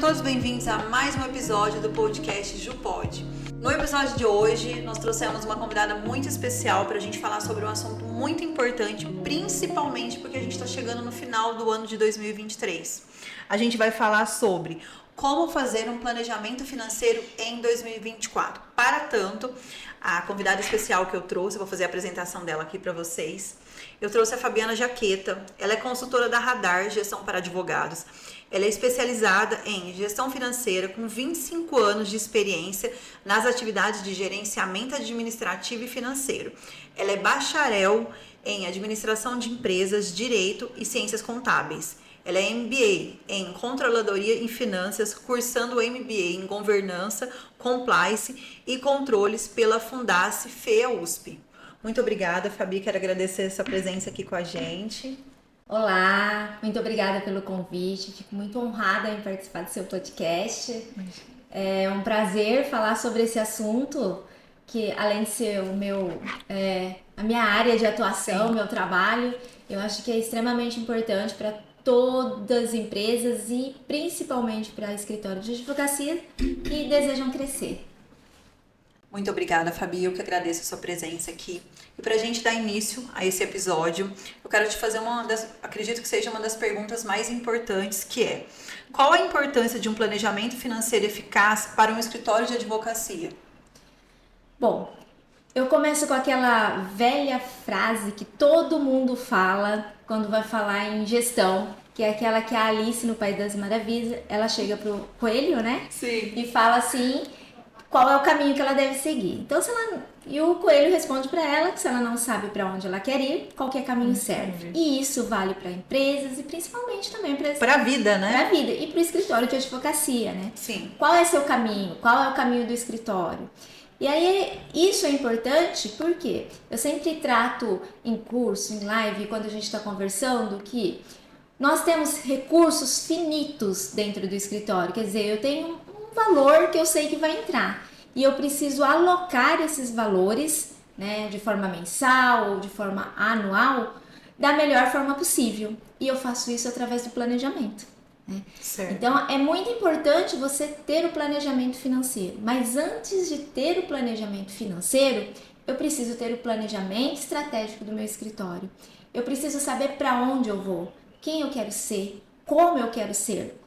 todos bem-vindos a mais um episódio do podcast JuPod. No episódio de hoje, nós trouxemos uma convidada muito especial para a gente falar sobre um assunto muito importante, principalmente porque a gente está chegando no final do ano de 2023. A gente vai falar sobre como fazer um planejamento financeiro em 2024. Para tanto, a convidada especial que eu trouxe, eu vou fazer a apresentação dela aqui para vocês. Eu trouxe a Fabiana Jaqueta, ela é consultora da Radar Gestão para Advogados. Ela é especializada em gestão financeira com 25 anos de experiência nas atividades de gerenciamento administrativo e financeiro. Ela é bacharel em administração de empresas, direito e ciências contábeis. Ela é MBA em controladoria e finanças, cursando o MBA em governança, compliance e controles pela Fundace FEA USP. Muito obrigada, Fabi, quero agradecer essa presença aqui com a gente. Olá, muito obrigada pelo convite, fico muito honrada em participar do seu podcast. É um prazer falar sobre esse assunto, que além de ser a minha área de atuação, meu trabalho, eu acho que é extremamente importante para todas as empresas e principalmente para escritórios de advocacia que desejam crescer. Muito obrigada, Fabi, eu que agradeço a sua presença aqui. E para a gente dar início a esse episódio, eu quero te fazer acredito que seja uma das perguntas mais importantes, que é: qual a importância de um planejamento financeiro eficaz para um escritório de advocacia? Bom, eu começo com aquela velha frase que todo mundo fala quando vai falar em gestão, que é aquela que a Alice no País das Maravilhas, ela chega pro coelho, né? Sim. E fala assim, qual é o caminho que ela deve seguir. Então, e o coelho responde para ela que se ela não sabe para onde ela quer ir, qualquer caminho serve. E isso vale para empresas e principalmente também para a vida, né? Para a vida e para o escritório de advocacia, né? Sim. Qual é seu caminho? Qual é o caminho do escritório? E aí, isso é importante porque eu sempre trato em curso, em live, quando a gente está conversando, que nós temos recursos finitos dentro do escritório. Quer dizer, eu tenho um valor que eu sei que vai entrar e eu preciso alocar esses valores, né, de forma mensal ou de forma anual, da melhor forma possível. E eu faço isso através do planejamento. Certo. Então é muito importante você ter o planejamento financeiro, mas antes de ter o planejamento financeiro, eu preciso ter o planejamento estratégico do meu escritório. Eu preciso saber para onde eu vou, quem eu quero ser, como eu quero ser,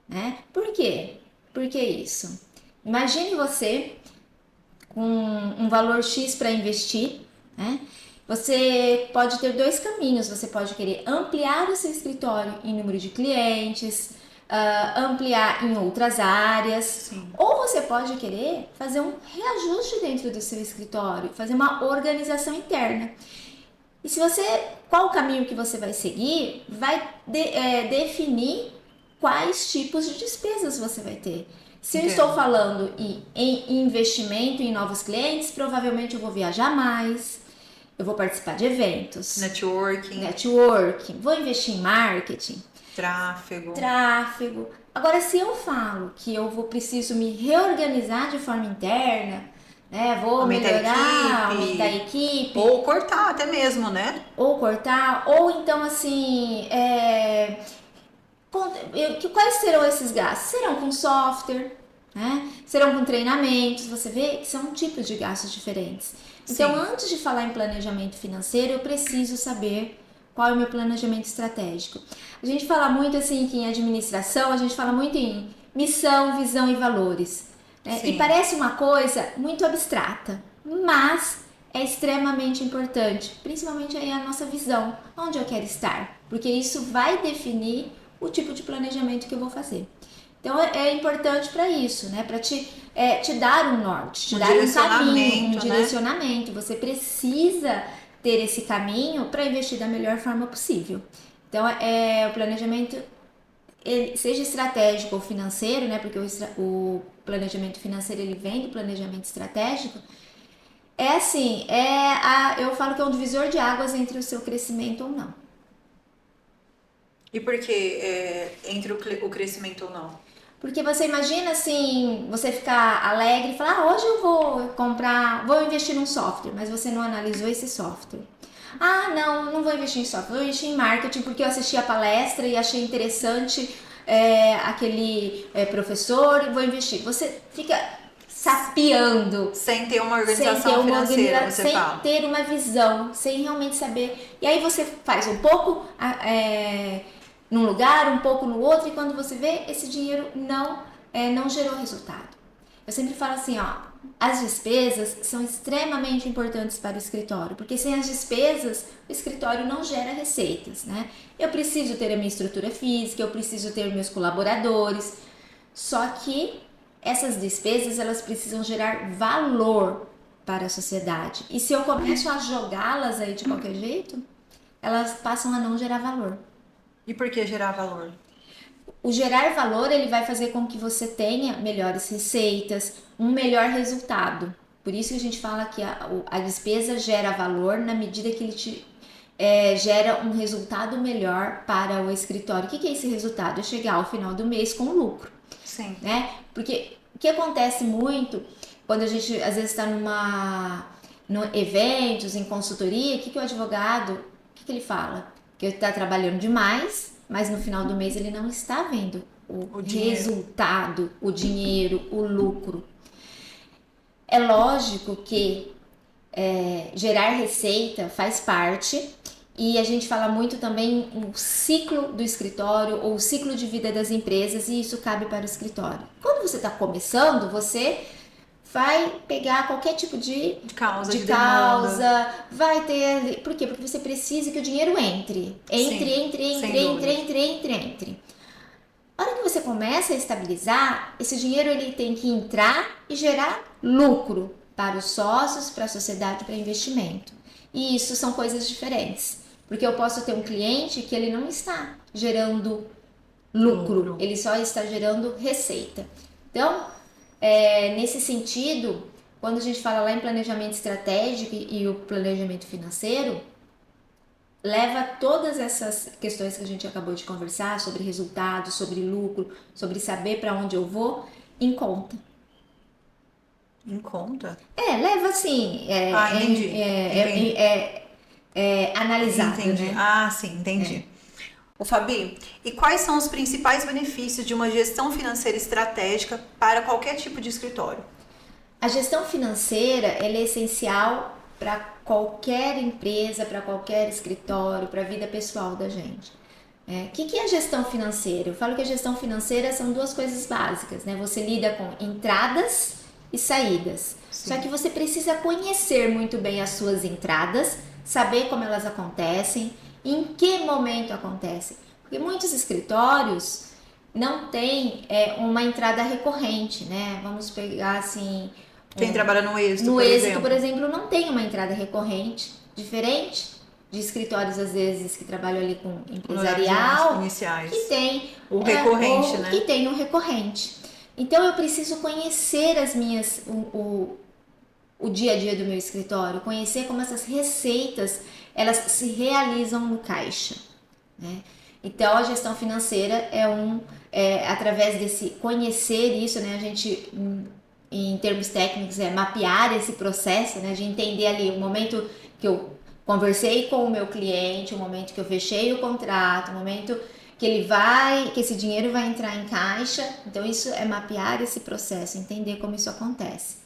né? Por quê? Por que isso? Imagine você com um valor X para investir, né? Você pode ter dois caminhos, você pode querer ampliar o seu escritório em número de clientes, ampliar em outras áreas. Sim. Ou você pode querer fazer um reajuste dentro do seu escritório, fazer uma organização interna. E qual o caminho que você vai seguir vai definir quais tipos de despesas você vai ter. Se eu estou falando em investimento em novos clientes, provavelmente eu vou viajar mais, eu vou participar de eventos. Networking. Vou investir em marketing. Tráfego. Agora, se eu falo que eu preciso me reorganizar de forma interna, né? Vou aumentar a equipe. Ou cortar até mesmo, né? Ou então assim, quais serão esses gastos? Serão com software, né? Serão com treinamentos, você vê que são tipos de gastos diferentes. Então, antes de falar em planejamento financeiro, eu preciso saber qual é o meu planejamento estratégico. A gente fala muito assim que em administração, a gente fala muito em missão, visão e valores. Né? E parece uma coisa muito abstrata, mas é extremamente importante, principalmente aí a nossa visão, onde eu quero estar, porque isso vai definir o tipo de planejamento que eu vou fazer. Então é importante para isso, né? Para te dar um norte, te dar um caminho, um direcionamento. Você precisa ter esse caminho para investir da melhor forma possível. Então o planejamento, seja estratégico ou financeiro, né? Porque o planejamento financeiro ele vem do planejamento estratégico. Eu falo que é um divisor de águas entre o seu crescimento ou não. E por que entre o crescimento ou não? Porque você imagina assim, você ficar alegre e falar, hoje eu vou investir num software, mas você não analisou esse software. Não vou investir em software, vou investir em marketing porque eu assisti a palestra e achei interessante aquele professor e vou investir. Você fica sapeando. Sem ter uma organização financeira, você fala. Sem ter uma visão, sem realmente saber. E aí você faz um pouco num lugar, um pouco no outro, e quando você vê, esse dinheiro não gerou resultado. Eu sempre falo assim, as despesas são extremamente importantes para o escritório, porque sem as despesas, o escritório não gera receitas, né? Eu preciso ter a minha estrutura física, eu preciso ter meus colaboradores, só que essas despesas, elas precisam gerar valor para a sociedade. E se eu começo a jogá-las aí de qualquer jeito, elas passam a não gerar valor. E por que gerar valor? O gerar valor, ele vai fazer com que você tenha melhores receitas, um melhor resultado. Por isso que a gente fala que a despesa gera valor na medida que ele gera um resultado melhor para o escritório. O que é esse resultado? É chegar ao final do mês com lucro. Sim. Né? Porque o que acontece muito quando a gente às vezes está no eventos, em consultoria, o que o advogado, o que ele fala? Que ele está trabalhando demais, mas no final do mês ele não está vendo o resultado, o dinheiro, o lucro. É lógico que gerar receita faz parte, e a gente fala muito também o ciclo do escritório ou o ciclo de vida das empresas, e isso cabe para o escritório. Quando você está começando, você vai pegar qualquer tipo de causa, vai ter... Por quê? Porque você precisa que o dinheiro entre. Entre. A hora que você começa a estabilizar, esse dinheiro ele tem que entrar e gerar lucro para os sócios, para a sociedade, para investimento. E isso são coisas diferentes. Porque eu posso ter um cliente que ele não está gerando lucro, ele só está gerando receita. Então, nesse sentido, quando a gente fala lá em planejamento estratégico e o planejamento financeiro, leva todas essas questões que a gente acabou de conversar, sobre resultados, sobre lucro, sobre saber para onde eu vou, em conta. Em conta? Leva assim. Entendi. Analisado, entendi. Né? Sim, entendi. Ô Fabi, e quais são os principais benefícios de uma gestão financeira estratégica para qualquer tipo de escritório? A gestão financeira ela é essencial para qualquer empresa, para qualquer escritório, para a vida pessoal da gente. O que é a gestão financeira? Eu falo que a gestão financeira são duas coisas básicas, né? Você lida com entradas e saídas. Sim. Só que você precisa conhecer muito bem as suas entradas, saber como elas acontecem, em que momento acontecem. Porque muitos escritórios não têm uma entrada recorrente, né? Vamos pegar assim... Quem trabalha no Êxito, por exemplo, não tem uma entrada recorrente, diferente de escritórios, às vezes, que trabalham ali com empresarial, iniciais. Que tem o recorrente, né? Que tem um recorrente. Então, eu preciso conhecer o dia a dia do meu escritório, conhecer como essas receitas elas se realizam no caixa, né? Então a gestão financeira através desse conhecer isso, né? A gente em termos técnicos mapear esse processo, né? De entender ali o momento que eu conversei com o meu cliente, o momento que eu fechei o contrato, o momento que que esse dinheiro vai entrar em caixa. Então isso é mapear esse processo, entender como isso acontece.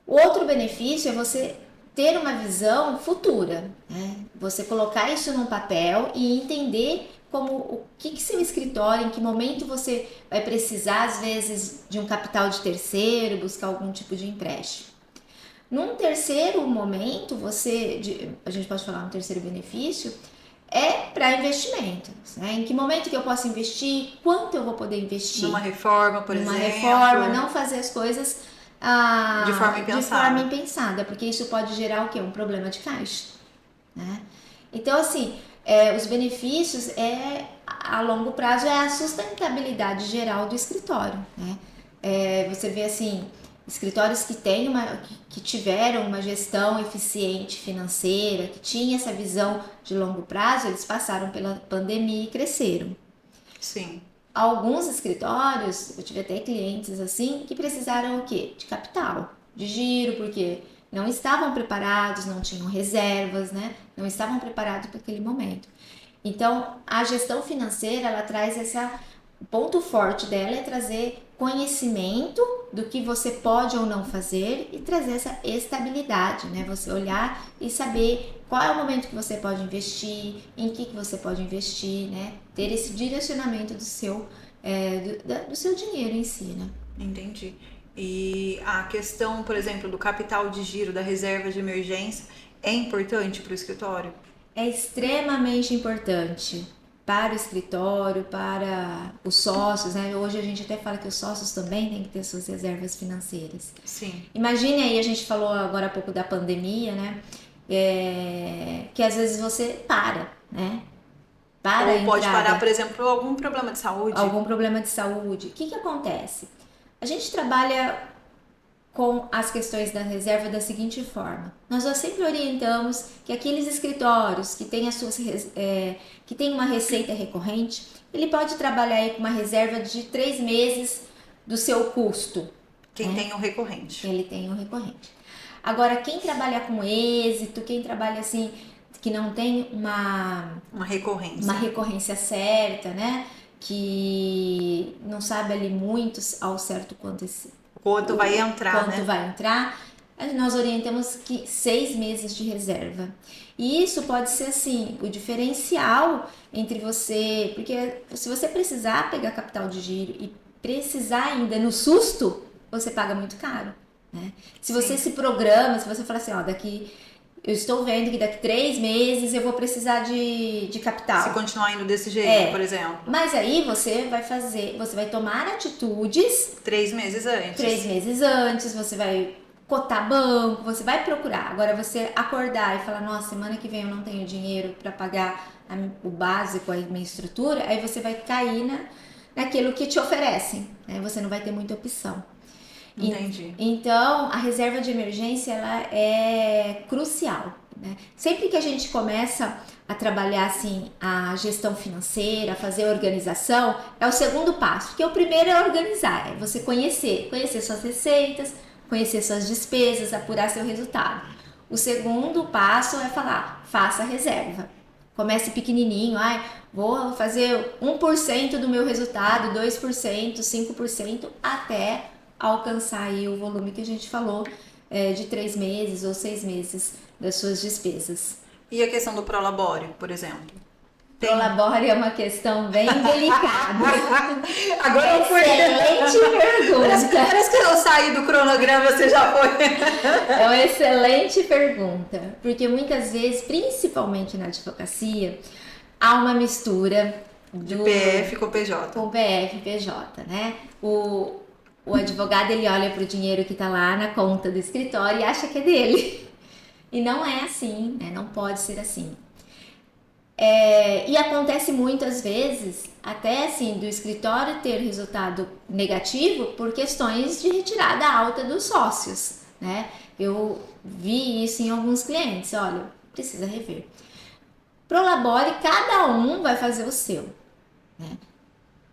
O outro benefício é você ter uma visão futura, né? Você colocar isso num papel e entender o que seu escritório, em que momento você vai precisar, às vezes, de um capital de terceiro, buscar algum tipo de empréstimo. Num terceiro momento, a gente pode falar um terceiro benefício, para investimentos, né? Em que momento que eu posso investir, quanto eu vou poder investir. Numa reforma, por exemplo. Numa reforma, não fazer as coisas de forma impensada, porque isso pode gerar o quê? Um problema de caixa, né? Então, assim, os benefícios a longo prazo a sustentabilidade geral do escritório, né? Você vê assim, escritórios que tiveram uma gestão eficiente financeira, que tinha essa visão de longo prazo, eles passaram pela pandemia e cresceram. Sim. Alguns escritórios, eu tive até clientes assim, que precisaram o quê? De capital, de giro, porque não estavam preparados, não tinham reservas, né? Não estavam preparados para aquele momento. Então, a gestão financeira, ela traz O ponto forte dela é trazer conhecimento do que você pode ou não fazer e trazer essa estabilidade, né? Você olhar e saber qual é o momento que você pode investir, em que você pode investir, né? Ter esse direcionamento do seu dinheiro em si, né? Entendi. E a questão, por exemplo, do capital de giro, da reserva de emergência, é importante para o escritório? É extremamente importante para o escritório, para os sócios, né? Hoje a gente até fala que os sócios também têm que ter suas reservas financeiras. Sim. Imagine aí, a gente falou agora há pouco da pandemia, né? Que às vezes você para, né? Ou pode parar, por exemplo, por algum problema de saúde. Algum problema de saúde. O que acontece? A gente trabalha com as questões da reserva da seguinte forma. Nós sempre orientamos que aqueles escritórios que têm que tem uma receita recorrente, ele pode trabalhar aí com uma reserva de 3 meses do seu custo. Quem tem o recorrente. Ele tem o recorrente. Agora, quem trabalha com êxito, quem trabalha assim, que não tem uma recorrência certa, né? Que não sabe ali muito ao certo quanto vai entrar, nós orientamos que 6 meses de reserva. E isso pode ser assim, o diferencial entre você, porque se você precisar pegar capital de giro e precisar ainda no susto, você paga muito caro, né? Se você se programa, se você falar assim, eu estou vendo que daqui 3 meses eu vou precisar de capital. Se continuar indo desse jeito, por exemplo. Mas aí você vai tomar atitudes 3 meses antes. 3 meses antes, você vai cotar banco, você vai procurar. Agora você acordar e falar, nossa, semana que vem eu não tenho dinheiro para pagar o básico, a minha estrutura, aí você vai cair naquilo que te oferecem, né? Você não vai ter muita opção. Entendi. Então, a reserva de emergência, ela é crucial, né? Sempre que a gente começa a trabalhar assim a gestão financeira, a fazer a organização, é o segundo passo, porque o primeiro é organizar, é você conhecer suas receitas, conhecer suas despesas, apurar seu resultado. O segundo passo é falar, faça reserva. Comece pequenininho, vou fazer 1% do meu resultado, 2%, 5%, até alcançar aí o volume que a gente falou de 3 meses ou 6 meses das suas despesas. E a questão do prolabore, por exemplo? Prolabore é uma questão bem delicada. Agora excelente pergunta. Parece que eu saí do cronograma, você já foi. É uma excelente pergunta, porque muitas vezes, principalmente na advocacia, há uma mistura de PF com PJ. Com PF e PJ, né? O advogado, ele olha para o dinheiro que está lá na conta do escritório e acha que é dele. E não é assim, né? Não pode ser assim. E acontece muitas vezes, até assim, do escritório ter resultado negativo por questões de retirada alta dos sócios, né? Eu vi isso em alguns clientes, olha, precisa rever. Prolabore, cada um vai fazer o seu, né?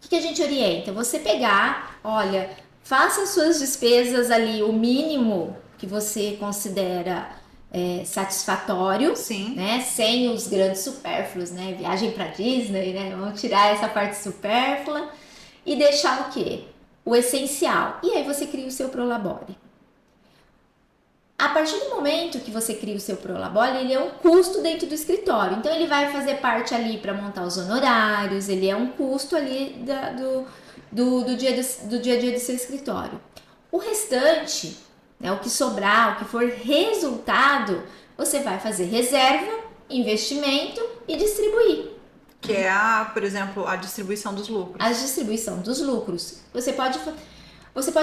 O que a gente orienta? Você pegar, olha, faça suas despesas ali, o mínimo que você considera satisfatório, sim, né? Sem os grandes supérfluos, né? Viagem para Disney, né? Vamos tirar essa parte supérflua e deixar o quê? O essencial. E aí você cria o seu Prolabore. A partir do momento que você cria o seu Prolabore, ele é um custo dentro do escritório. Então ele vai fazer parte ali para montar os honorários, ele é um custo ali do dia a dia do seu escritório. O restante, né, o que sobrar, o que for resultado, você vai fazer reserva, investimento e distribuir. Que é, por exemplo, a distribuição dos lucros. A distribuição dos lucros. Você pode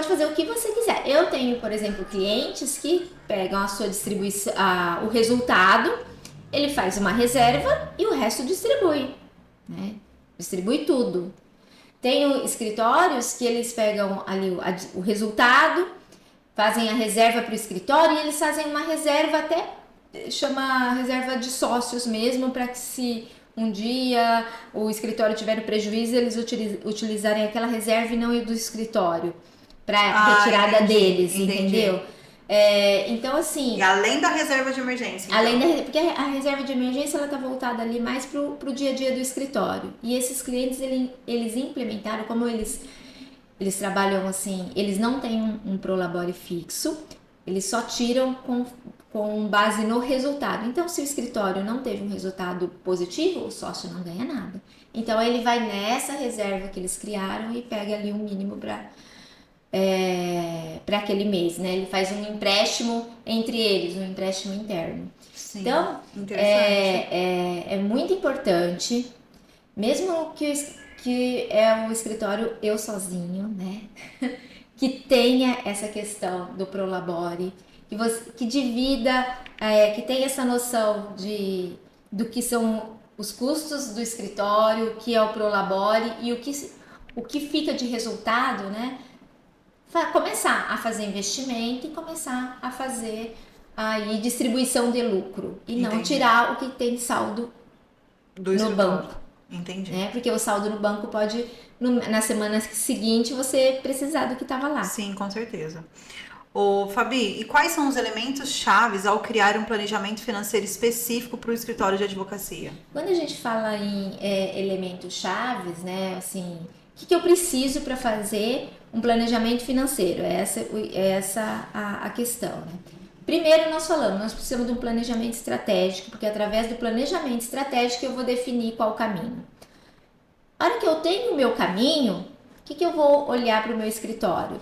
fazer o que você quiser. Eu tenho, por exemplo, clientes que pegam a sua distribuição, o resultado, ele faz uma reserva e o resto distribui, né? Distribui tudo. Tenho escritórios que eles pegam ali o resultado, fazem a reserva para o escritório e eles fazem uma reserva até, chama reserva de sócios mesmo, para que se um dia o escritório tiver prejuízo, eles utilizarem aquela reserva e não ir do escritório para retirada deles, entendeu? Então, assim... E além da reserva de emergência. Então. Porque a reserva de emergência, ela tá voltada ali mais pro dia a dia do escritório. E esses clientes, eles implementaram, como eles trabalham assim, eles não têm um Prolabore fixo, eles só tiram com base no resultado. Então, se o escritório não teve um resultado positivo, o sócio não ganha nada. Então, ele vai nessa reserva que eles criaram e pega ali um mínimo para aquele mês, né? Ele faz um empréstimo entre eles, um empréstimo interno. Sim, então, é muito importante, mesmo que é um escritório eu sozinho, né? Que tenha essa questão do Prolabore, que divida, que tenha essa noção do que são os custos do escritório, o que é o Prolabore e o que fica de resultado, né? Começar a fazer investimento e começar a fazer aí distribuição de lucro e Entendi. não tirar o que tem saldo no banco. Entendi. Né? Porque o saldo no banco pode, na semana seguinte, você precisar do que estava lá. Sim, com certeza. Ô, Fabi, e quais são os elementos chaves ao criar um planejamento financeiro específico para o escritório de advocacia? Quando a gente fala em elementos chaves, né, assim, o que eu preciso para fazer um planejamento financeiro? É essa a questão, né? Primeiro nós precisamos de um planejamento estratégico, porque através do planejamento estratégico eu vou definir qual o caminho. A hora que eu tenho o meu caminho, o que eu vou olhar para o meu escritório?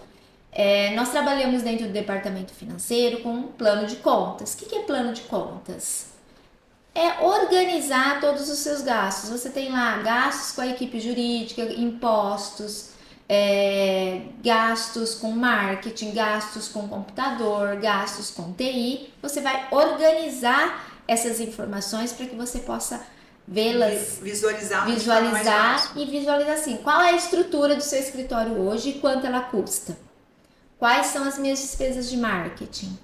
Nós trabalhamos dentro do departamento financeiro com um plano de contas. O que é plano de contas? É organizar todos os seus gastos. Você tem lá gastos com a equipe jurídica, impostos, gastos com marketing, gastos com computador, gastos com TI. Você vai organizar essas informações para que você possa vê-las, visualizar e visualizar assim, qual é a estrutura do seu escritório hoje e quanto ela custa. Quais são as minhas despesas de marketing?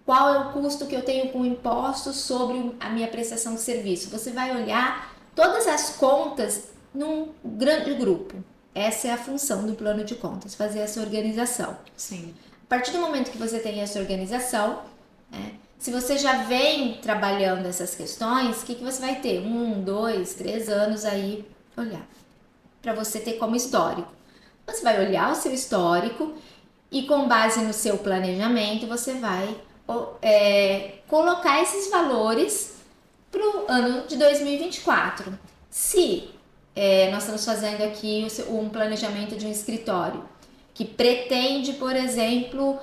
Qual é o custo que eu tenho com impostos sobre a minha prestação de serviço? Você vai olhar todas as contas num grande grupo. Essa é a função do plano de contas, fazer essa organização. Sim. A partir do momento que você tem essa organização, se você já vem trabalhando essas questões, o que você vai ter? 1, 2, 3 anos aí, olhar. Para você ter como histórico. Você vai olhar o seu histórico e com base no seu planejamento, você vai colocar esses valores para o ano de 2024. Se nós estamos fazendo aqui um planejamento de um escritório que pretende, por exemplo,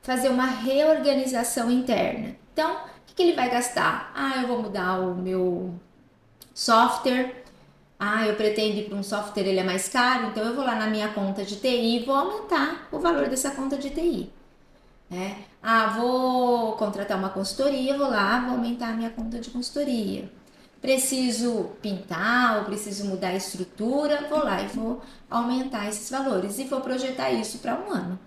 fazer uma reorganização interna. Então, o que ele vai gastar? Eu vou mudar o meu software. Eu pretendo ir para um software, ele é mais caro, então eu vou lá na minha conta de TI e vou aumentar o valor dessa conta de TI. Vou contratar uma consultoria, vou aumentar a minha conta de consultoria. Preciso pintar ou preciso mudar a estrutura, vou lá e vou aumentar esses valores e vou projetar isso para um ano.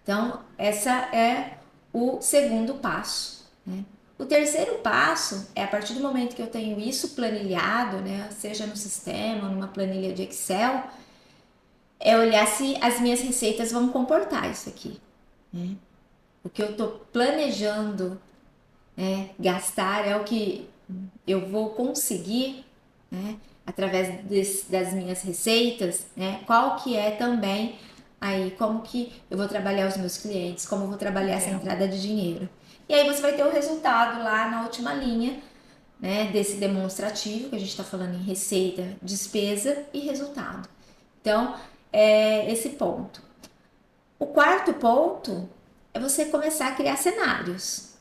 Então, essa é o segundo passo, né? O terceiro passo é, a partir do momento que eu tenho isso planilhado, né, seja no sistema, numa planilha de Excel, é olhar se as minhas receitas vão comportar isso aqui, né? O que eu estou planejando gastar é o que eu vou conseguir, né, através das minhas receitas, né, qual que é também aí, como que eu vou trabalhar os meus clientes, como eu vou trabalhar essa entrada de dinheiro. E aí você vai ter o resultado lá na última linha, né, desse demonstrativo, que a gente está falando em receita, despesa e resultado. Então, é esse ponto. O quarto ponto é você começar a criar cenários.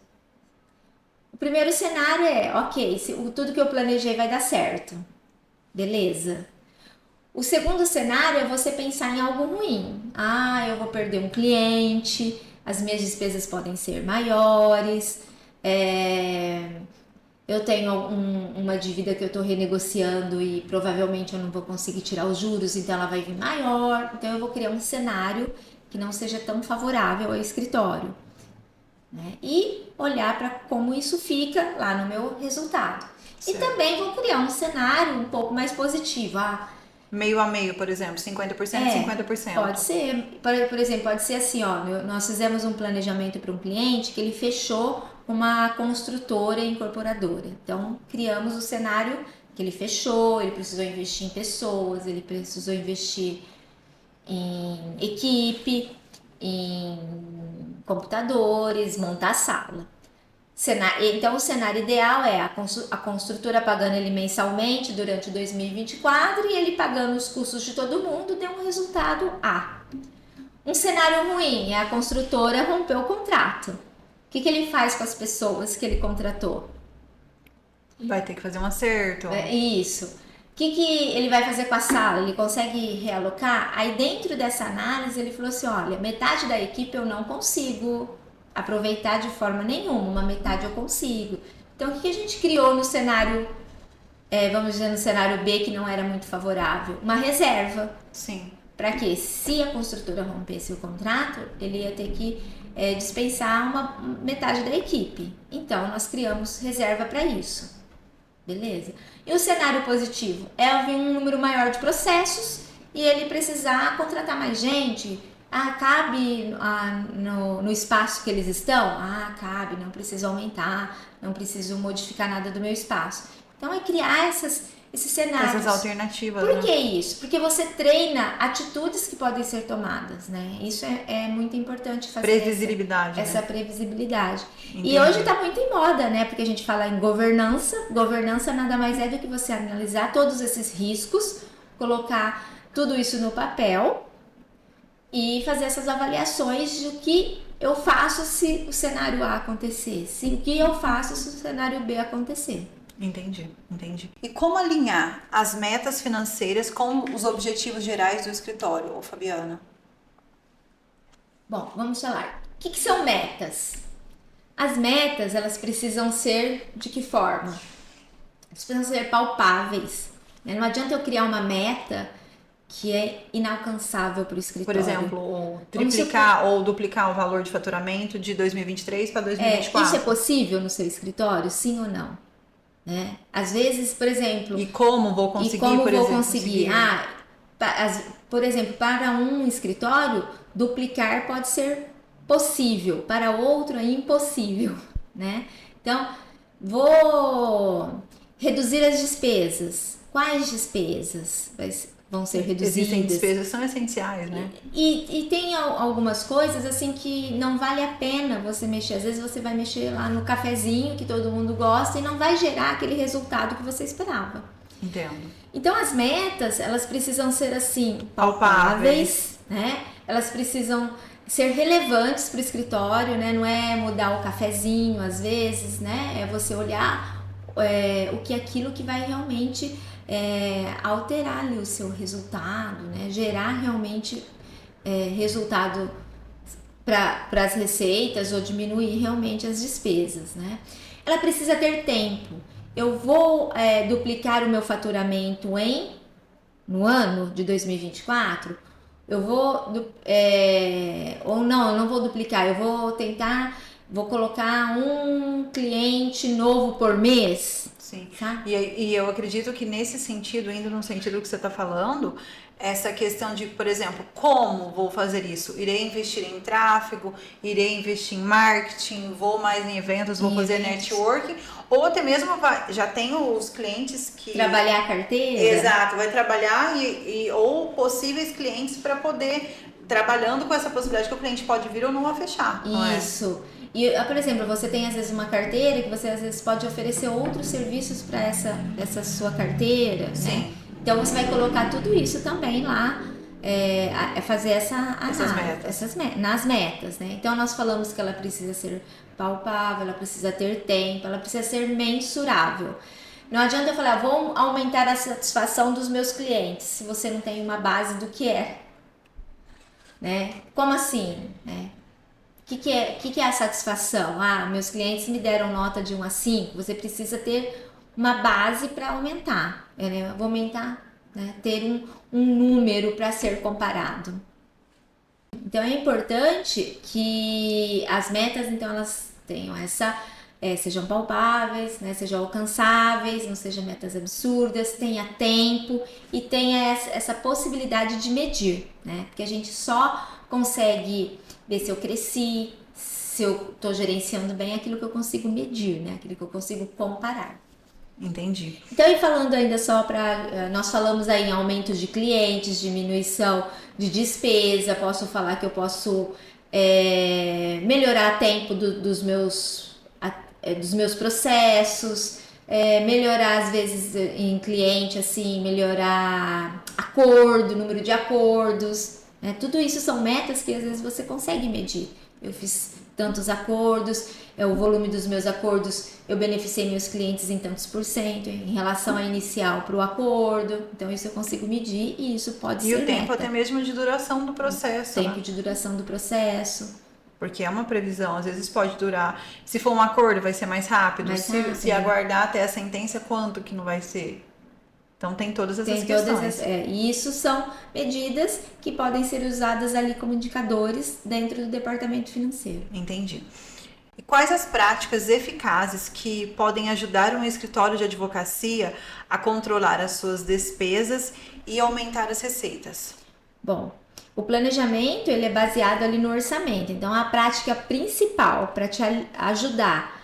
O primeiro cenário é, ok, tudo que eu planejei vai dar certo. Beleza. O segundo cenário é você pensar em algo ruim. Eu vou perder um cliente, as minhas despesas podem ser maiores, eu tenho uma dívida que eu estou renegociando e provavelmente eu não vou conseguir tirar os juros, então ela vai vir maior. Então eu vou criar um cenário que não seja tão favorável ao escritório, né? E olhar para como isso fica lá no meu resultado. Certo. E também vou criar um cenário um pouco mais positivo. meio a meio, por exemplo, 50% e 50%. Pode ser. Por exemplo, pode ser assim, ó, nós fizemos um planejamento para um cliente que ele fechou uma construtora e incorporadora. Então, criamos o cenário que ele fechou, ele precisou investir em pessoas, ele precisou investir em equipe, em computadores, montar a sala. Então, o cenário ideal é a construtora pagando ele mensalmente durante 2024 e ele pagando os custos de todo mundo, deu um resultado A. Um cenário ruim é a construtora romper o contrato. O que ele faz com as pessoas que ele contratou? Vai ter que fazer um acerto. Isso. O que ele vai fazer com a sala? Ele consegue realocar? Aí dentro dessa análise ele falou assim, olha, metade da equipe eu não consigo aproveitar de forma nenhuma, uma metade eu consigo. Então o que a gente criou no cenário, vamos dizer no cenário B, que não era muito favorável? Uma reserva. Sim. Para que se a construtora rompesse o contrato, ele ia ter que dispensar uma metade da equipe. Então nós criamos reserva para isso. Beleza? E o cenário positivo é haver um número maior de processos e ele precisar contratar mais gente. Cabe no espaço que eles estão? Cabe, não preciso aumentar, não preciso modificar nada do meu espaço. Então é criar esses cenários. Essas alternativas. Por que isso? Porque você treina atitudes que podem ser tomadas, né? Isso é muito importante fazer. Previsibilidade. Essa previsibilidade. Entendi. E hoje está muito em moda, né? Porque a gente fala em governança. Governança nada mais é do que você analisar todos esses riscos, colocar tudo isso no papel e fazer essas avaliações de o que eu faço se o cenário A acontecer, o que eu faço se o cenário B acontecer. Entendi. E como alinhar as metas financeiras com os objetivos gerais do escritório, Fabiana? Bom, vamos falar. O que são metas? As metas, elas precisam ser de que forma? Elas precisam ser palpáveis. Né? Não adianta eu criar uma meta que é inalcançável para o escritório. Por exemplo, triplicar ou duplicar o valor de faturamento de 2023 para 2024. Isso é possível no seu escritório? Sim ou não? Né? Às vezes, por exemplo... E como vou conseguir, por exemplo, para um escritório, duplicar pode ser possível, para outro é impossível, né? Então, vou reduzir as despesas. Quais despesas vão ser reduzidas? Existem despesas que são essenciais, né? E tem algumas coisas assim que não vale a pena você mexer. Às vezes você vai mexer lá no cafezinho que todo mundo gosta e não vai gerar aquele resultado que você esperava. Entendo. Então as metas, elas precisam ser assim, palpáveis, né? Elas precisam ser relevantes para o escritório, né? Não é mudar o cafezinho às vezes, né? É você olhar aquilo que vai realmente alterar ali o seu resultado, né? Gerar realmente resultado para as receitas ou diminuir realmente as despesas, né? Ela precisa ter tempo. Eu vou duplicar o meu faturamento no ano de 2024? Eu não vou duplicar, eu vou colocar um cliente novo por mês. Sim. Tá? E eu acredito que nesse sentido, indo no sentido que você está falando, essa questão de, por exemplo, como vou fazer isso? Irei investir em tráfego, irei investir em marketing, vou mais em eventos, vou fazer networking, ou até mesmo já tenho os clientes que... Trabalhar a carteira. Exato, vai trabalhar ou possíveis clientes para poder, trabalhando com essa possibilidade que o cliente pode vir ou não a fechar. Isso. E, por exemplo, você tem às vezes uma carteira que você às vezes pode oferecer outros serviços para essa sua carteira. Sim. Né? Então você vai colocar tudo isso também lá, fazer essas metas, né? Então nós falamos que ela precisa ser palpável, ela precisa ter tempo, ela precisa ser mensurável. Não adianta eu falar, vou aumentar a satisfação dos meus clientes, se você não tem uma base do que é. Né? Como assim? Né? O que é a satisfação? Meus clientes me deram nota de 1 a 5, você precisa ter uma base para aumentar. Eu vou aumentar, né? Ter um número para ser comparado. Então é importante que as metas, então, elas tenham sejam palpáveis, né, sejam alcançáveis, não sejam metas absurdas, tenha tempo e tenha essa possibilidade de medir, né? Porque a gente só consegue ver se eu cresci, se eu estou gerenciando bem aquilo que eu consigo medir, né? Aquilo que eu consigo comparar. Entendi. Então, e falando ainda só para... Nós falamos aí em aumento de clientes, diminuição de despesa, posso falar que eu posso melhorar o tempo dos meus processos, melhorar às vezes em cliente, assim, melhorar número de acordos, né? Tudo isso são metas que às vezes você consegue medir. Eu fiz tantos acordos, o volume dos meus acordos, eu beneficiei meus clientes em tantos % em relação à inicial para o acordo. Então isso eu consigo medir e isso pode ser E o tempo meta. até mesmo de duração do processo. Tempo de duração do processo. Porque é uma previsão, às vezes pode durar. Se for um acordo, vai ser mais rápido. Se aguardar até a sentença, quanto que não vai ser? Então tem todas essas questões. E isso são medidas que podem ser usadas ali como indicadores dentro do departamento financeiro. Entendi. E quais as práticas eficazes que podem ajudar um escritório de advocacia a controlar as suas despesas e aumentar as receitas? Bom, o planejamento ele é baseado ali no orçamento. Então a prática principal para te ajudar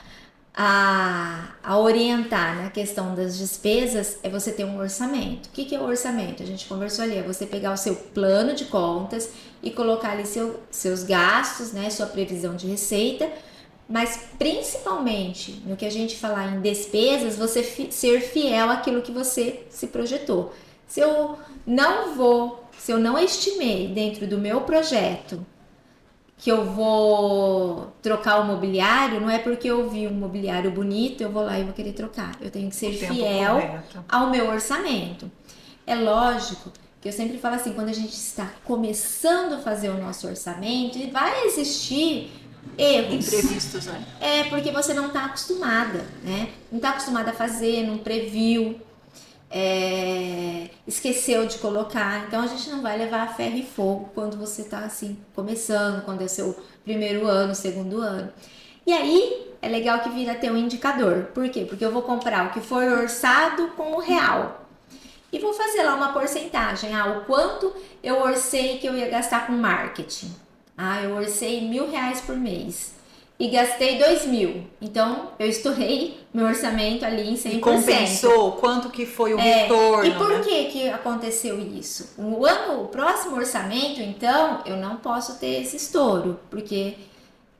a orientar na questão das despesas é você ter um orçamento. O que é o orçamento? A gente conversou ali, é você pegar o seu plano de contas e colocar ali seus gastos, né, sua previsão de receita, mas principalmente no que a gente falar em despesas, você ser fiel àquilo que você se projetou. Se eu não estimei dentro do meu projeto que eu vou trocar o mobiliário, não é porque eu vi um mobiliário bonito, eu vou lá e vou querer trocar. Eu tenho que ser fiel ao meu orçamento. É lógico que eu sempre falo assim, quando a gente está começando a fazer o nosso orçamento, vai existir erros. Imprevistos, né? Porque você não está acostumada, né? Não está acostumada a fazer, não previu. Esqueceu de colocar, então a gente não vai levar a ferro e fogo quando você está assim começando, quando é seu primeiro ano, segundo ano. E aí é legal que vira ter um indicador. Por quê? Porque eu vou comprar o que foi orçado com o real e vou fazer lá uma porcentagem. O quanto eu orcei que eu ia gastar com marketing. Eu orcei R$1.000 por mês e gastei 2.000. Então, eu estourei meu orçamento ali em 100%. E compensou? Quanto que foi o retorno? E por que aconteceu isso? O próximo orçamento, então, eu não posso ter esse estouro, porque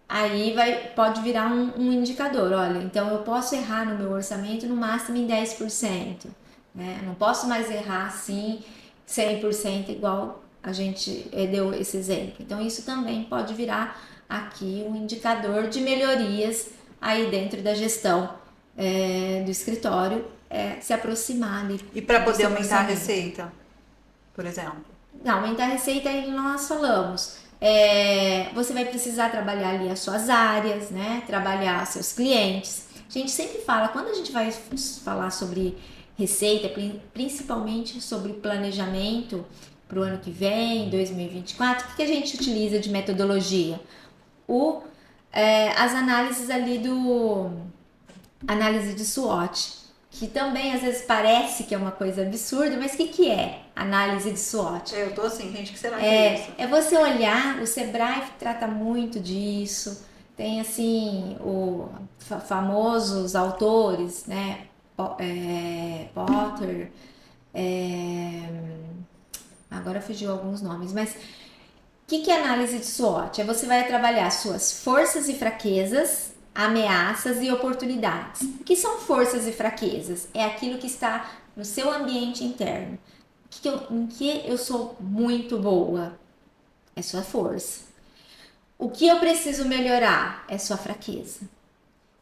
aí pode virar um indicador. Olha, então eu posso errar no meu orçamento no máximo em 10%. Né? Não posso mais errar assim 100% igual a gente deu esse exemplo. Então, isso também pode virar aqui um indicador de melhorias aí dentro da gestão do escritório, se aproximar ali. E para poder aumentar a receita, por exemplo? Não, aumentar a receita aí nós falamos. Você vai precisar trabalhar ali as suas áreas, né? Trabalhar seus clientes. A gente sempre fala, quando a gente vai falar sobre receita, principalmente sobre planejamento para o ano que vem, 2024, o que a gente utiliza de metodologia? As análises ali análise de SWOT, que também às vezes parece que é uma coisa absurda, mas o que é análise de SWOT? Eu tô assim, gente, o que será que é isso? É você olhar, o Sebrae trata muito disso, tem assim, famosos autores, né, Potter, agora fugiu alguns nomes, mas o que é análise de SWOT? Você vai trabalhar suas forças e fraquezas, ameaças e oportunidades. O que são forças e fraquezas? É aquilo que está no seu ambiente interno. Em que eu sou muito boa? É sua força. O que eu preciso melhorar? É sua fraqueza.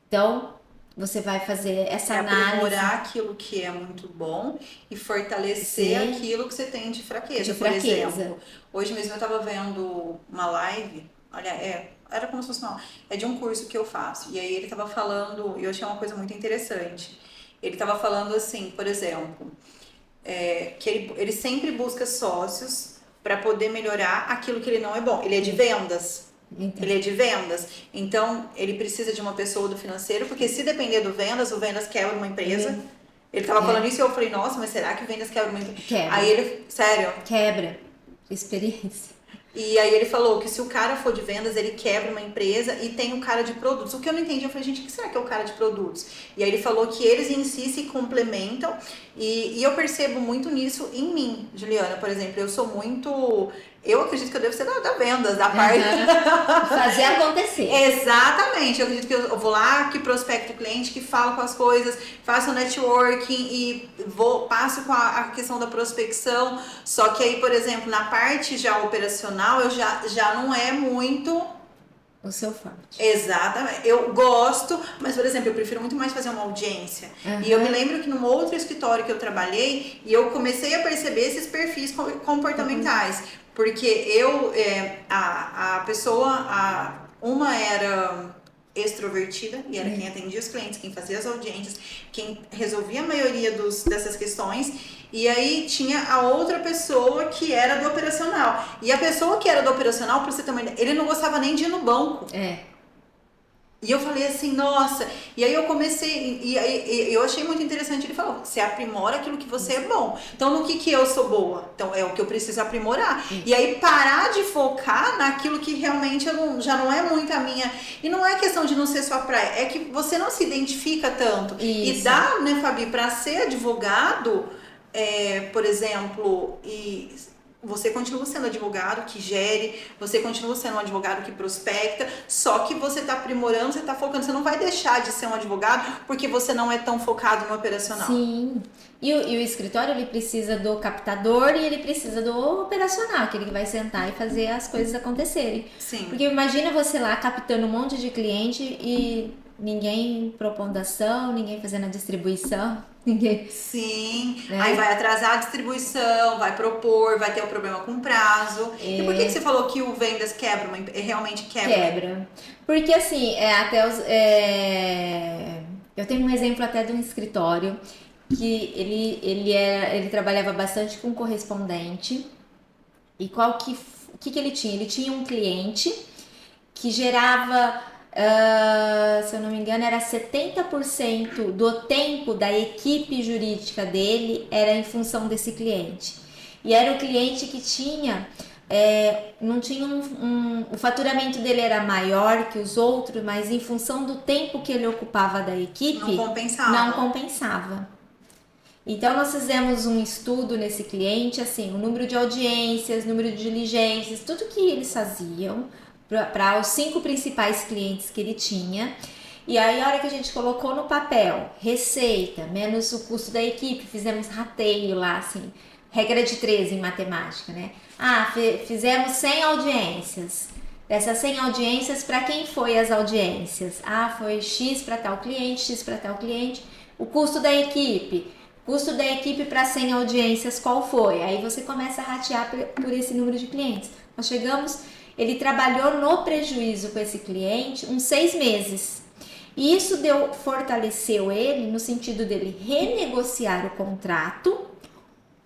Então, você vai fazer essa análise. Aprimorar aquilo que é muito bom e fortalecer aquilo que você tem de fraqueza. Por exemplo, hoje mesmo eu estava vendo uma live, olha, era como se fosse de um curso que eu faço. E aí ele estava falando, e eu achei uma coisa muito interessante. Ele estava falando assim, por exemplo, que ele sempre busca sócios para poder melhorar aquilo que ele não é bom. Ele é de vendas. Então. Ele é de vendas. Então, ele precisa de uma pessoa do financeiro, porque se depender do vendas, o vendas quebra uma empresa. Ele tava falando isso e eu falei, nossa, mas será que o vendas quebra uma empresa? Quebra. Aí ele, sério. Quebra. Experiência. E aí ele falou que se o cara for de vendas, ele quebra uma empresa e tem o cara de produtos. O que eu não entendi, eu falei, gente, o que será que é o cara de produtos? E aí ele falou que eles em si se complementam e eu percebo muito nisso em mim, Juliana, por exemplo, eu sou muito... Eu acredito que eu devo ser da vendas, da parte... Fazer acontecer. Exatamente, eu acredito que eu vou lá, que prospecto o cliente, que falo com as coisas, faço networking e passo com a questão da prospecção. Só que aí, por exemplo, na parte já operacional, eu já não é muito... O seu forte. Exatamente. Eu gosto, mas, por exemplo, eu prefiro muito mais fazer uma audiência. E eu me lembro que num outro escritório que eu trabalhei, e eu comecei a perceber esses perfis comportamentais. Porque a pessoa, uma era extrovertida, e era quem atendia os clientes, quem fazia as audiências, quem resolvia a maioria dessas questões. E aí tinha a outra pessoa que era do operacional. E a pessoa que era do operacional, pra você ter uma ideia, ele não gostava nem de ir no banco. E eu falei assim, nossa, e aí eu comecei, e aí eu achei muito interessante, ele falou, você aprimora aquilo que você é bom. Então, no que eu sou boa? Então, é o que eu preciso aprimorar. E aí, parar de focar naquilo que realmente já não é muito a minha... E não é questão de não ser sua praia, é que você não se identifica tanto. Isso. E dá, né, Fabi, pra ser advogado, por exemplo, você continua sendo advogado que gere, você continua sendo um advogado que prospecta, só que você está aprimorando, você está focando, você não vai deixar de ser um advogado porque você não é tão focado no operacional. Sim. E o escritório, ele precisa do captador e ele precisa do operacional, aquele que vai sentar e fazer as coisas acontecerem. Sim. Porque imagina você lá captando um monte de cliente e ninguém propondo ação, ninguém fazendo a distribuição, ninguém... Sim, aí vai atrasar a distribuição, vai propor, vai ter um problema com prazo. E por que você falou que o vendas quebra, realmente quebra? Quebra. Porque assim, eu tenho um exemplo até de um escritório que ele trabalhava bastante com correspondente. E o que ele tinha? Ele tinha um cliente que gerava, se eu não me engano, era 70% do tempo da equipe jurídica dele era em função desse cliente. E era o cliente que tinha, não tinha o faturamento dele era maior que os outros, mas em função do tempo que ele ocupava da equipe, não compensava. Então, nós fizemos um estudo nesse cliente, assim, o número de audiências, número de diligências, tudo que eles faziam para os 5 principais clientes que ele tinha. E aí, a hora que a gente colocou no papel, receita, menos o custo da equipe, fizemos rateio lá, assim, regra de 3 em matemática, né? Fizemos 100 audiências. Dessas 100 audiências, para quem foi as audiências? Foi X para tal cliente, X para tal cliente. O custo da equipe. Custo da equipe para 100 audiências, qual foi? Aí você começa a ratear por esse número de clientes. Nós chegamos, ele trabalhou no prejuízo com esse cliente uns 6 meses. E isso fortaleceu ele no sentido dele renegociar o contrato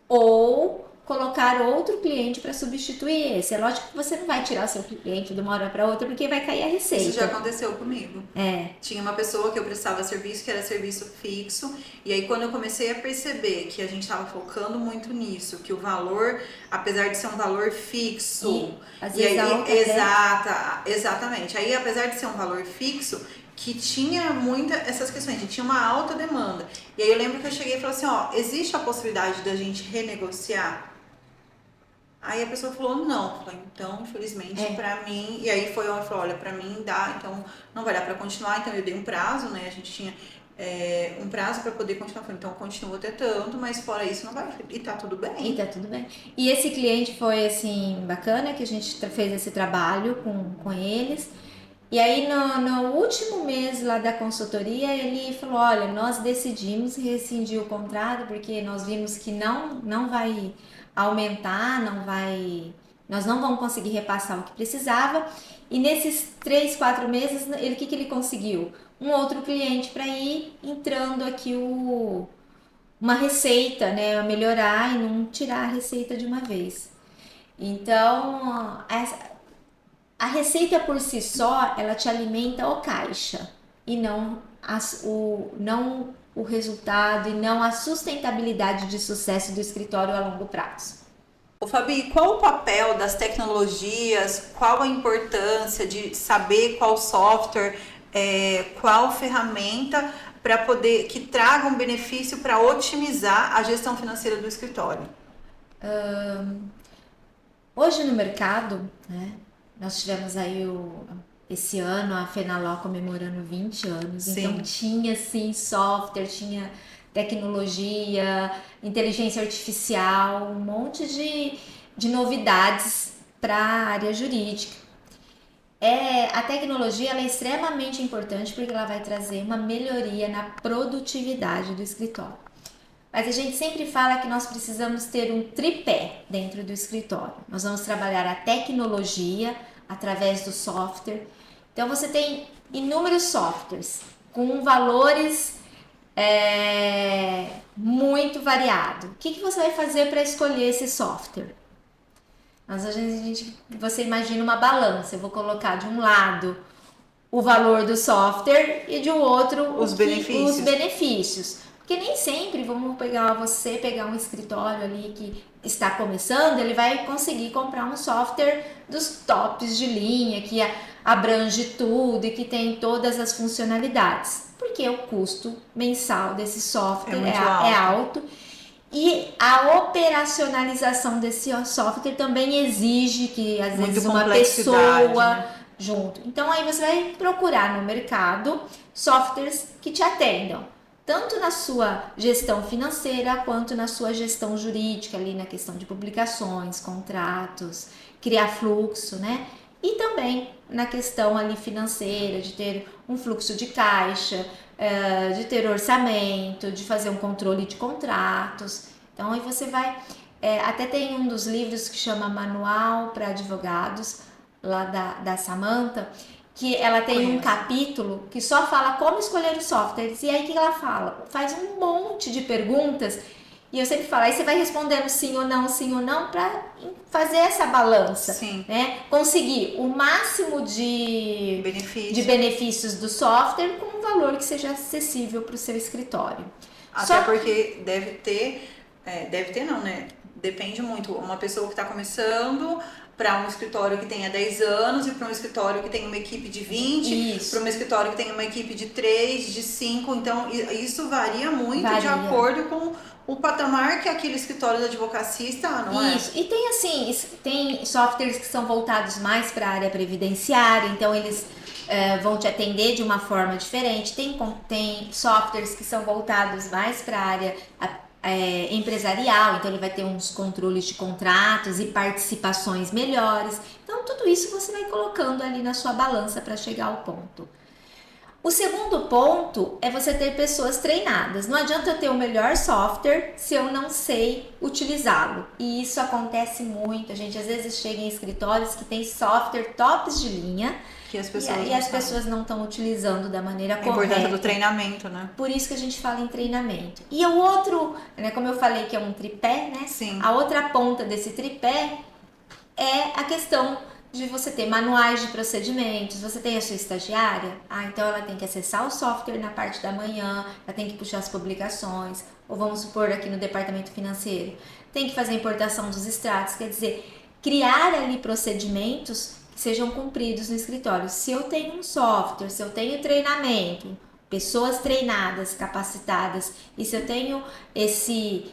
ou colocar outro cliente para substituir esse. É lógico que você não vai tirar o seu cliente de uma hora para outra porque vai cair a receita. Isso já aconteceu comigo. Tinha uma pessoa que eu prestava serviço, que era serviço fixo, e aí quando eu comecei a perceber que a gente estava focando muito nisso, que o valor, apesar de ser um valor fixo, às vezes exatamente. Aí, apesar de ser um valor fixo, que tinha essas questões, a gente tinha uma alta demanda. E aí eu lembro que eu cheguei e falei assim, existe a possibilidade da gente renegociar? Aí a pessoa falou, não. Eu falei, então, infelizmente, pra mim... E aí foi ela falou, olha, pra mim dá, então não vai dar pra continuar. Então eu dei um prazo, né? A gente tinha um prazo pra poder continuar. Eu falei, então continua até tanto, mas fora isso não vai. E tá tudo bem. E esse cliente foi, assim, bacana, que a gente fez esse trabalho com eles. E aí no último mês lá da consultoria, ele falou, olha, nós decidimos rescindir o contrato porque nós vimos que não vai aumentar, nós não vamos conseguir repassar o que precisava. E nesses 3, 4 meses, o que ele conseguiu? Um outro cliente para ir entrando aqui uma receita, né, melhorar e não tirar a receita de uma vez. Então, A receita por si só, ela te alimenta o caixa e não o resultado e não a sustentabilidade de sucesso do escritório a longo prazo. Ô Fabi, qual o papel das tecnologias, qual a importância de saber qual software, qual ferramenta para poder que traga um benefício para otimizar a gestão financeira do escritório? Hoje no mercado, né, nós tivemos aí esse ano a Fenaló comemorando 20 anos, Sim. Então tinha sim software, tinha tecnologia, inteligência artificial, um monte de novidades para a área jurídica. A tecnologia ela é extremamente importante porque ela vai trazer uma melhoria na produtividade do escritório. Mas a gente sempre fala que nós precisamos ter um tripé dentro do escritório. Nós vamos trabalhar a tecnologia através do software. Então você tem inúmeros softwares com valores muito variados. O que você vai fazer para escolher esse software? Você imagina uma balança. Eu vou colocar de um lado o valor do software e de um outro os benefícios. Porque nem sempre, vamos pegar um escritório ali que está começando, ele vai conseguir comprar um software dos tops de linha, que abrange tudo e que tem todas as funcionalidades. Porque o custo mensal desse software é alto. E a operacionalização desse software também exige que, às vezes, uma pessoa junto. Então, aí você vai procurar no mercado softwares que te atendam, tanto na sua gestão financeira, quanto na sua gestão jurídica, ali na questão de publicações, contratos, criar fluxo, né? E também na questão ali financeira, de ter um fluxo de caixa, de ter orçamento, de fazer um controle de contratos. Então aí você vai, até tem um dos livros que chama Manual para Advogados, lá da Samantha, que ela tem um capítulo que só fala como escolher os softwares. E aí o que ela fala? Faz um monte de perguntas. E eu sempre falo, aí você vai respondendo sim ou não, para fazer essa balança. Sim. Né? Conseguir o máximo de benefícios do software com um valor que seja acessível para o seu escritório. Até porque deve ter não, né? Depende muito. Uma pessoa que está começando para um escritório que tenha 10 anos e para um escritório que tenha uma equipe de 20, para um escritório que tenha uma equipe de 3, de 5. Então, isso varia muito de acordo com o patamar que aquele escritório da advocacia está, não é? Isso. E tem assim, tem softwares que são voltados mais para a área previdenciária, então eles vão te atender de uma forma diferente. Tem softwares que são voltados mais para a área empresarial, então ele vai ter uns controles de contratos e participações melhores. Então tudo isso você vai colocando ali na sua balança para chegar ao ponto. O segundo ponto é você ter pessoas treinadas. Não adianta eu ter o melhor software se eu não sei utilizá-lo. E isso acontece muito. A gente às vezes chega em escritórios que tem software tops de linha que as pessoas as pessoas não estão utilizando da maneira correta. A importância do treinamento, né? Por isso que a gente fala em treinamento. E o outro, né, como eu falei que é um tripé, né? Sim. A outra ponta desse tripé é a questão de você ter manuais de procedimentos. Você tem a sua estagiária, então ela tem que acessar o software na parte da manhã, ela tem que puxar as publicações, ou vamos supor aqui no departamento financeiro, tem que fazer a importação dos extratos, quer dizer, criar ali procedimentos que sejam cumpridos no escritório. Se eu tenho um software, se eu tenho treinamento, pessoas treinadas, capacitadas, e se eu tenho esse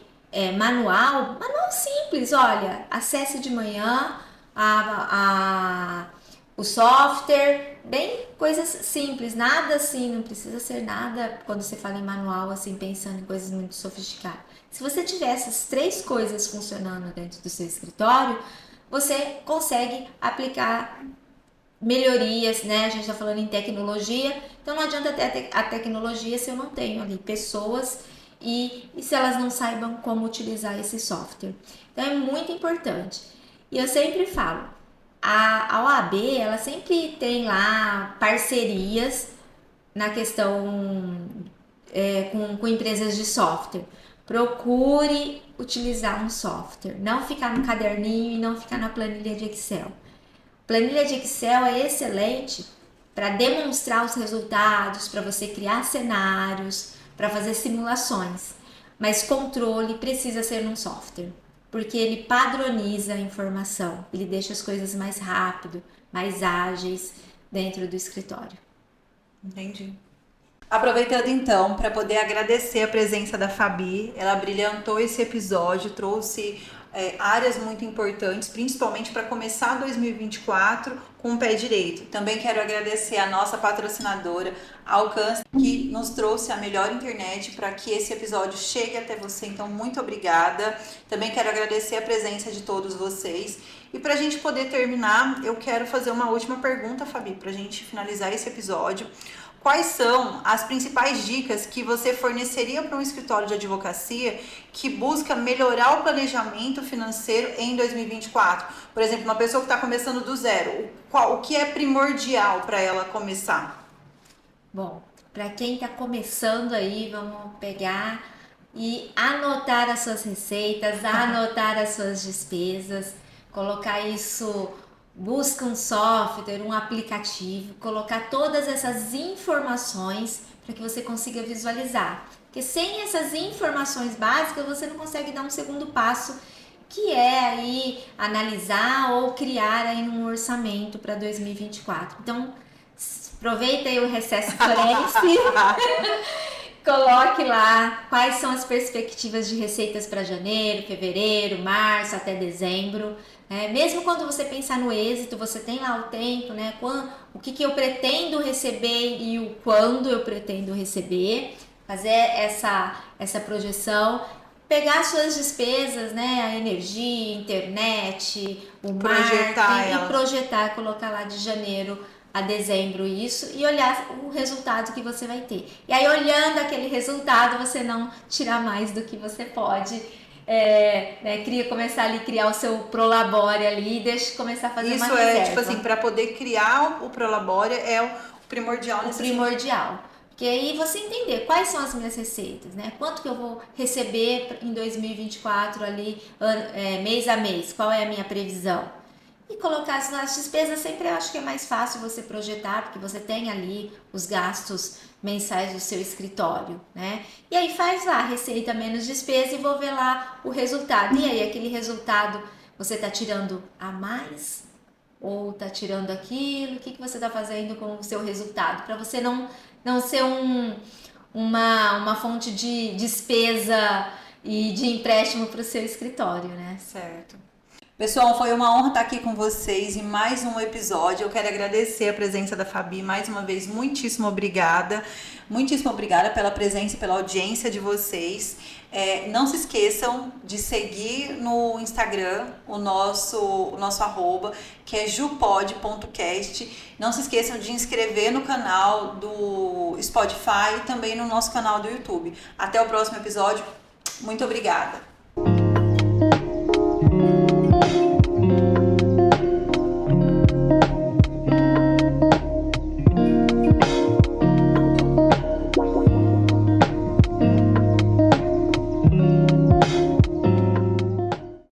manual simples, olha, acesse de manhã o software, bem coisas simples, nada assim, não precisa ser nada quando você fala em manual, assim, pensando em coisas muito sofisticadas. Se você tiver essas 3 coisas funcionando dentro do seu escritório, você consegue aplicar melhorias, né? A gente está falando em tecnologia, então não adianta ter a tecnologia se eu não tenho ali pessoas e se elas não saibam como utilizar esse software. Então é muito importante. E eu sempre falo, a OAB, ela sempre tem lá parcerias na questão com empresas de software. Procure utilizar um software, não ficar no caderninho e não ficar na planilha de Excel. Planilha de Excel é excelente para demonstrar os resultados, para você criar cenários, para fazer simulações. Mas controle precisa ser num software, porque ele padroniza a informação, ele deixa as coisas mais rápido, mais ágeis dentro do escritório. Entendi. Aproveitando então para poder agradecer a presença da Fabi, ela brilhantou esse episódio, trouxe áreas muito importantes, principalmente para começar 2024 com o pé direito. Também quero agradecer a nossa patrocinadora, Alcance, que nos trouxe a melhor internet para que esse episódio chegue até você. Então, muito obrigada. Também quero agradecer a presença de todos vocês. E para a gente poder terminar, eu quero fazer uma última pergunta, Fabi, para a gente finalizar esse episódio. Quais são as principais dicas que você forneceria para um escritório de advocacia que busca melhorar o planejamento financeiro em 2024? Por exemplo, uma pessoa que está começando do zero, o que é primordial para ela começar? Bom, para quem está começando aí, vamos pegar e anotar as suas receitas, anotar as suas despesas, colocar isso... Busca um software, um aplicativo, colocar todas essas informações para que você consiga visualizar. Porque sem essas informações básicas, você não consegue dar um segundo passo, que é aí analisar ou criar aí um orçamento para 2024. Então, aproveita aí o recesso forense, coloque lá quais são as perspectivas de receitas para janeiro, fevereiro, março, até dezembro. Mesmo quando você pensar no êxito, você tem lá o tempo, né? O que eu pretendo receber e o quando eu pretendo receber, fazer essa projeção, pegar suas despesas, né? A energia, internet, o marketing, e projetar, colocar lá de janeiro a dezembro isso e olhar o resultado que você vai ter. E aí, olhando aquele resultado, você não tirar mais do que você pode. Começar ali, criar o seu Prolabore ali e começar a fazer uma reserva. Isso tipo assim, para poder criar o Prolabore é o primordial. O primordial. Porque aí você entender quais são as minhas receitas, né? Quanto que eu vou receber em 2024 ali, mês a mês, qual é a minha previsão? E colocar as despesas sempre eu acho que é mais fácil você projetar, porque você tem ali os gastos mensais do seu escritório, né? E aí faz lá, receita menos despesa e vou ver lá o resultado. E aí aquele resultado, você tá tirando a mais ou tá tirando aquilo? O que você tá fazendo com o seu resultado? Para você não ser uma fonte de despesa e de empréstimo para o seu escritório, né? Certo. Pessoal, foi uma honra estar aqui com vocês em mais um episódio. Eu quero agradecer a presença da Fabi mais uma vez. Muitíssimo obrigada. Muitíssimo obrigada pela presença e pela audiência de vocês. Não se esqueçam de seguir no Instagram o nosso arroba, que é jupod.cast. Não se esqueçam de inscrever no canal do Spotify e também no nosso canal do YouTube. Até o próximo episódio. Muito obrigada.